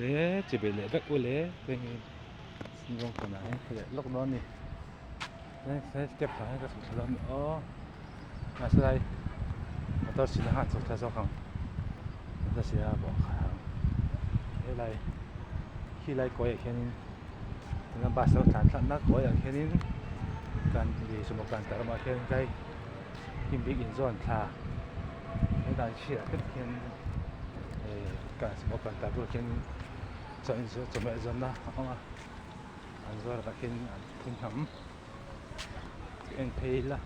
lẽ chỉ bị lẽ bách u lẽ cái sinh công của này thì lúc đó nè sẽ kẹp phải cái số lần nữa mà sau đây tôi xin hát cho ta không tôi sẽ bỏ hàng cái này khi lại có cái này dengan bahasa tantan nak có cái này kan di semua kantor macam cái kim big in zone thà cái đại chia cái hiện kan semua kantor tu kan cho mẹ dân na không à anh rồi là cái thùng thắm anh thấy là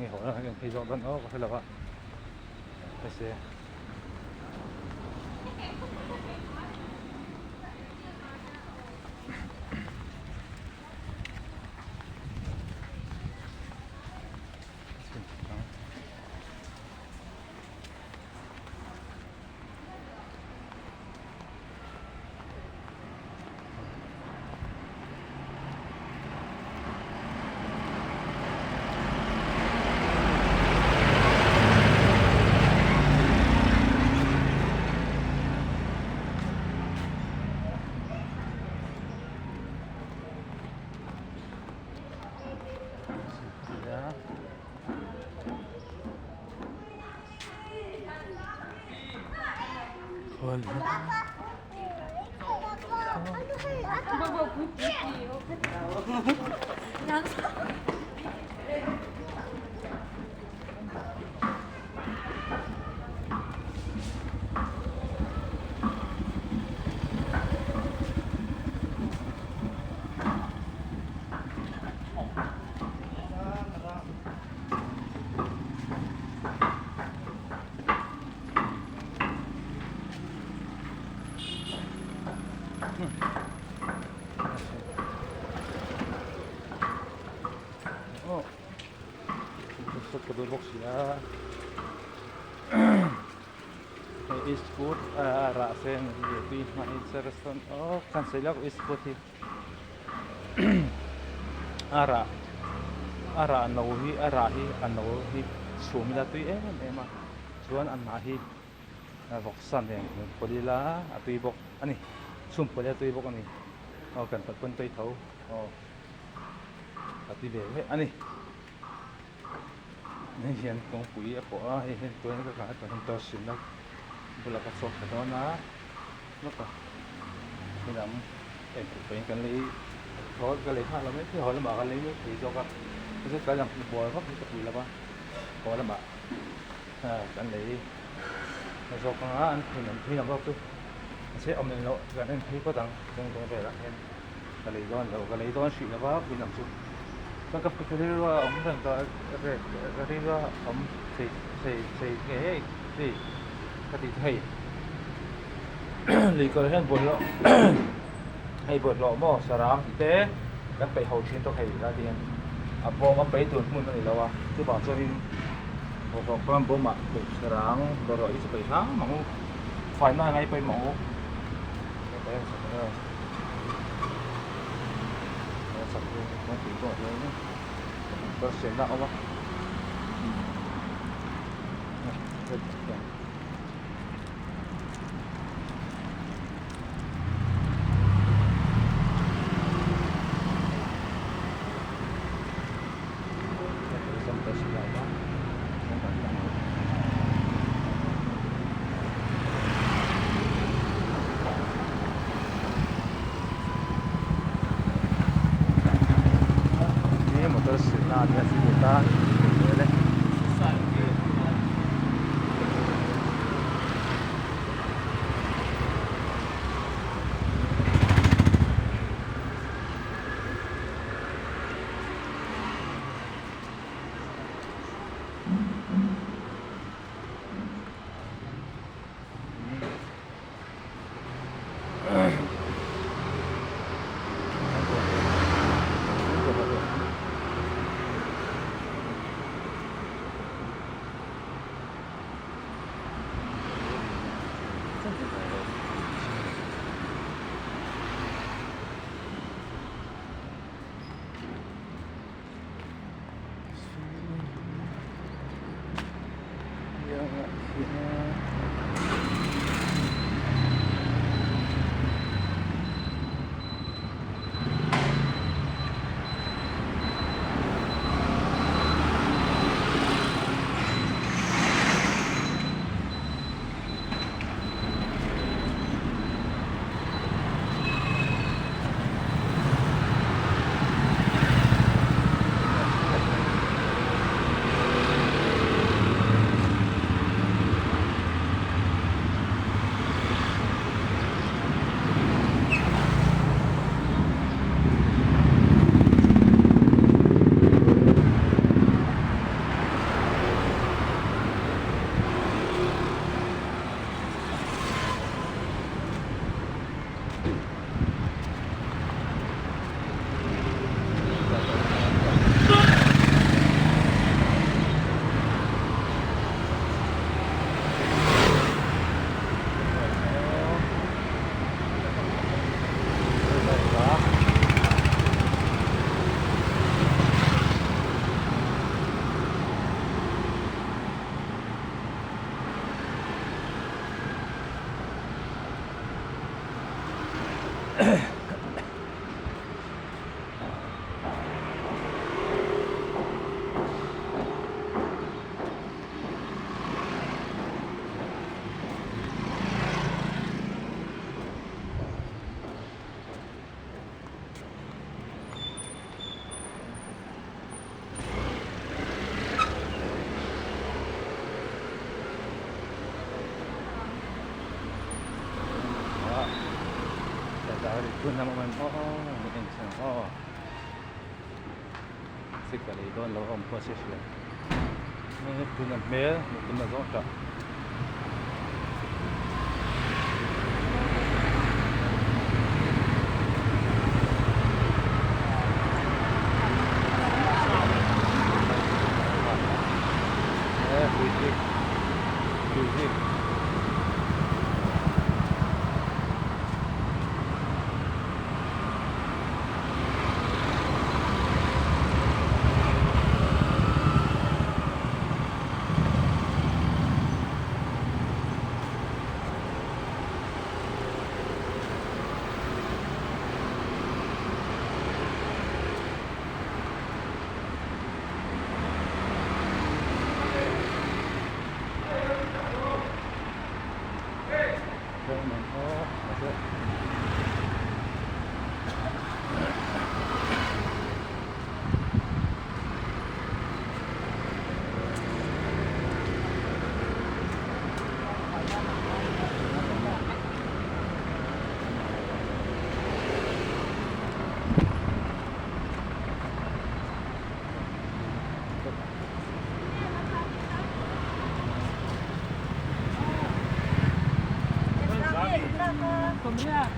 nghe hỏi là anh thấy rõ ràng đó có phải là vậy phải xe boxnya East Food rasen di mana restoran oh kan saya East Food ara nawi arahi nawi sumila tu emang cuan anahi boxan yang polila atau ibok ani sum polila tu ibok ani oh kan pun tu tahu oh tapi be ani nên hiện công quỹ của hiện tôi nó có cái phần to xịn lắm bây giờ các số cái đó nó rất là cái đám em cũng phải cái lấy thôi cái lấy hai là mấy cái hồi nó bảo cái lấy thì cho cái cái làm bò gấp cái quỷ là ba có là bảo cái lấy cho con ăn thì mình khi làm gấp tôi sẽ ông này nó cái nên thấy có tăng trong cái về là cái lấy đó đầu cái lấy đó xịn là ba vì làm chút các cái thứ đó ông thằng ta cái thứ đó ông thì cái gì cái gì thầy lý có hiện buồn lọ hay buồn lọ mỏ sả thế các cái hậu thiên tôi hay là tiền bố mà bảy tuần muốn cái này là tôi bảo cho mình một con bố mà được sả rồi rồi ít bảy tháng mà phải nói ngay bảy mẫu không chỉ có thế nhé, có xuyên đạo không? Ada si kita boleh doon naman, oo, maganda siya, oo. 색깔이 이건 너무 멋있어요. 그냥 매일 끝나서 자. 네, 뮤직. 그러면 맞아. Komra.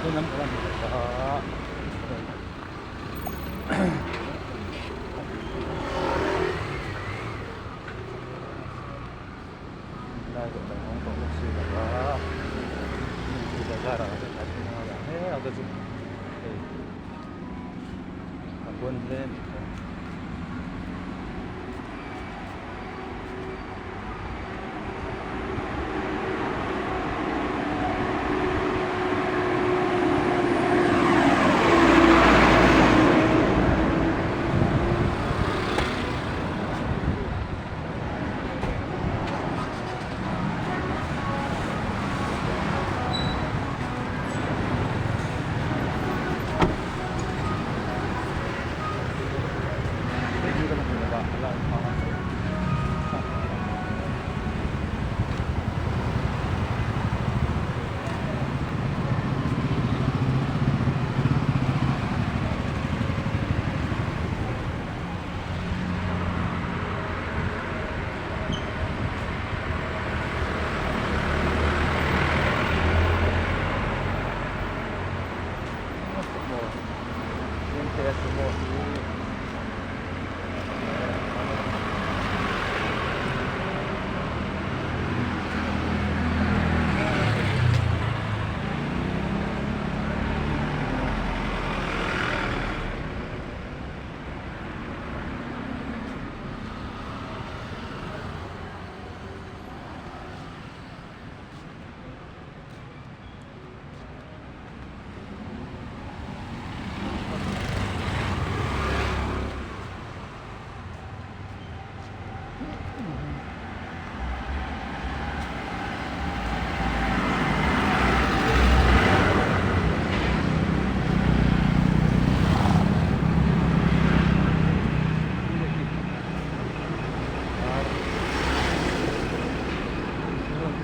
ito naman sa lago ng Hong Kong sila ba sila gara kasi kasi mga ada tu Ambon din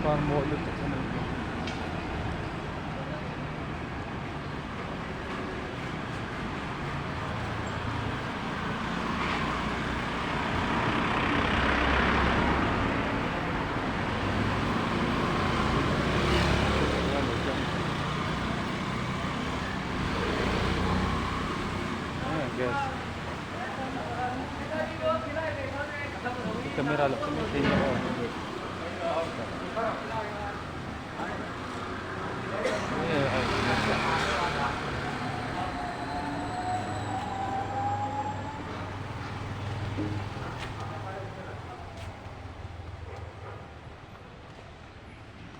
parang mo ulit sa mga camera lo kami tingin ko.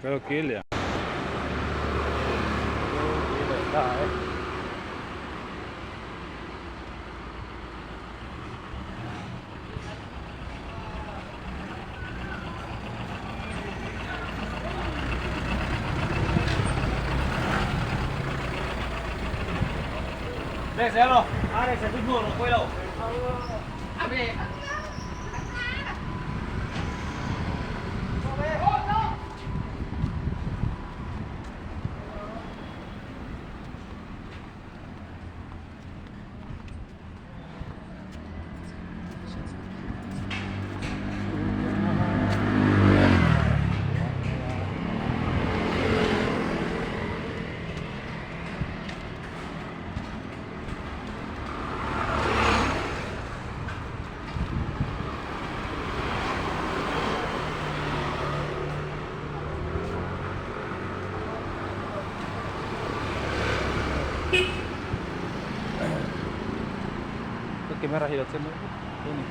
Creo que ele. Đây xe rồi. À đây xe thích mua nó quay đâu. À về. Camera hilat sa mo. Ini.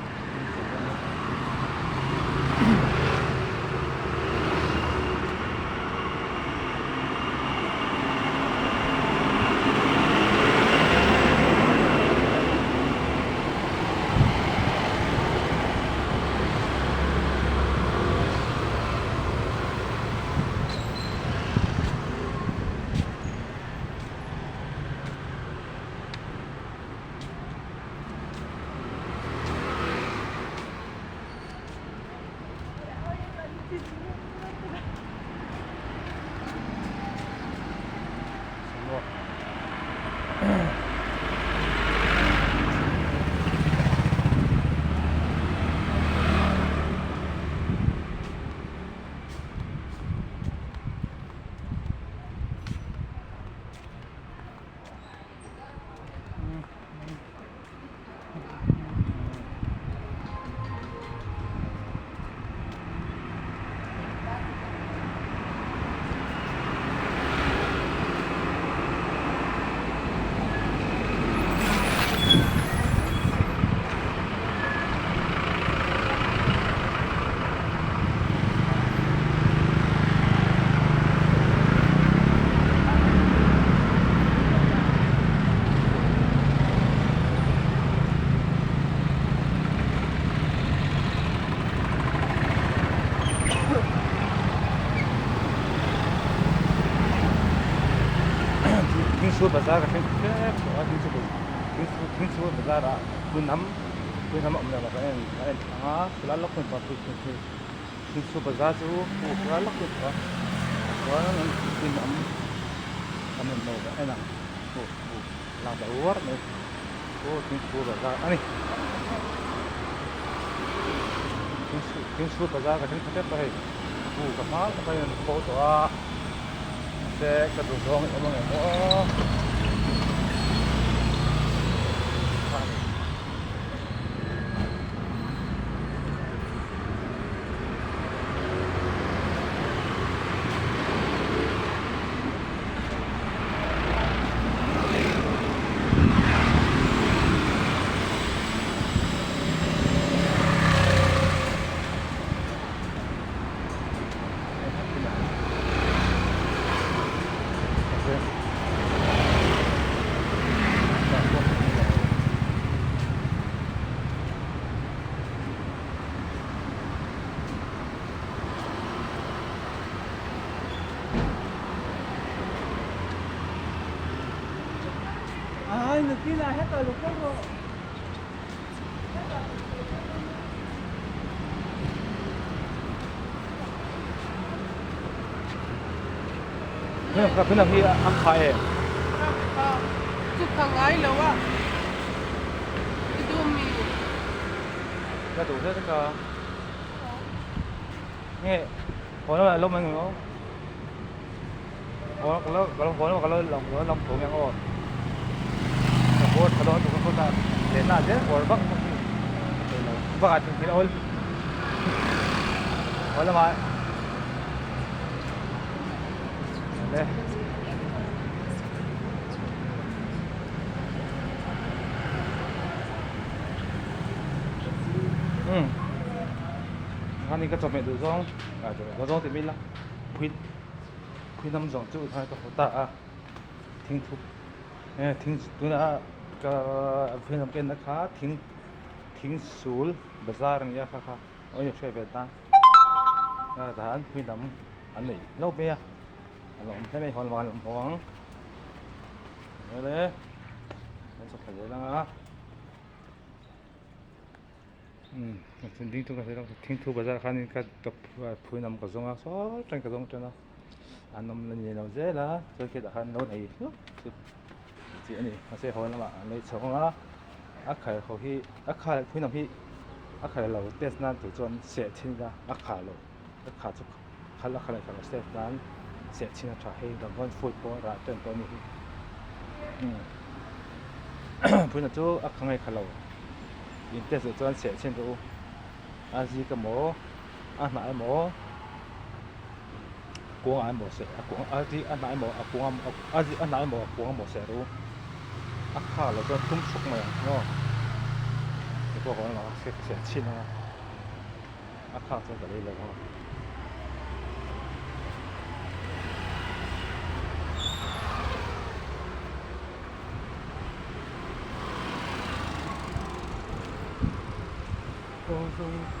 Suốt bazaar ka kaya suốt bazaar kun ham amna ba kan anga sulalok kun pa suốt bazaar chu sulalok kun pa wan kun am no ba ena la ba war ne suốt bazaar ani suốt bazaar ka kaya pa hai ka mal ka yan photo a sẽ có đồ dong ở bên này Ai nước kia là hết rồi lục rồi. 그냥 이 암카에 Tukang ay lawa. Idumi. 그래도 우세니까 nghe hồi nó lúc mình nó hồi nó lòng thủ nghe ngon hồi nó tụi con ta để là thế hồi bắc bắc thì nó 올 ผลไม้เลยอันนี้ก็จะเป็นดูซองจะเป็นดูซองที่มีละพุยน้ำซองจุดท้ายก็หัวตาทิ้งทุกทิ้งตัวน่ะก็พุยน้ำเกินนะคะทิ้งสูลบาซาร์เนี่ยค่ะโอ้ยช่วยเปิดตาทหารพุยน้ำอันนี้โลกเบียอันนี้ไม่ได้หอนหวานหวงเลยมันสุกเลยแล้วทิ้งทุกอย่างทิ้งทุกบาซาร์คันนี้ก็กับพุยน้ำกระซงอ่ะซ้อจังกระซงจังนะอันนั้นนี่เราเจล่ะจะคิดอาหารโน่นไอ้ที่อันนี้มาเสียหอนแล้วมาอันนี้สองอ่ะอาคาเขาที่อาคาพุยน้ำที่อาคาเราเทสนั้นตัวจนเสียทิ้งละอาคาเราอาคาทุกขันอาคาเราเทสนั้นเสียทิ้งละให้ดังวันฟุตบอลร้านจนตัวนี้พุยน้ำจู่อาคาไงขันเราอินเทอร์จนเสียทิ้งตัวอาจีกับหมออาหมายหมอกวางอันหมดเสร็จกวางอาจีอันไหนหมอกวางอาจีอันไหนหมอกวางหมดเสร็จรู้อาคาเราจะทุ่มชุกมาเนาะไอ้พวกของเราเสียชิ้นนะอาคาจะกันเลยเนาะโอ้โห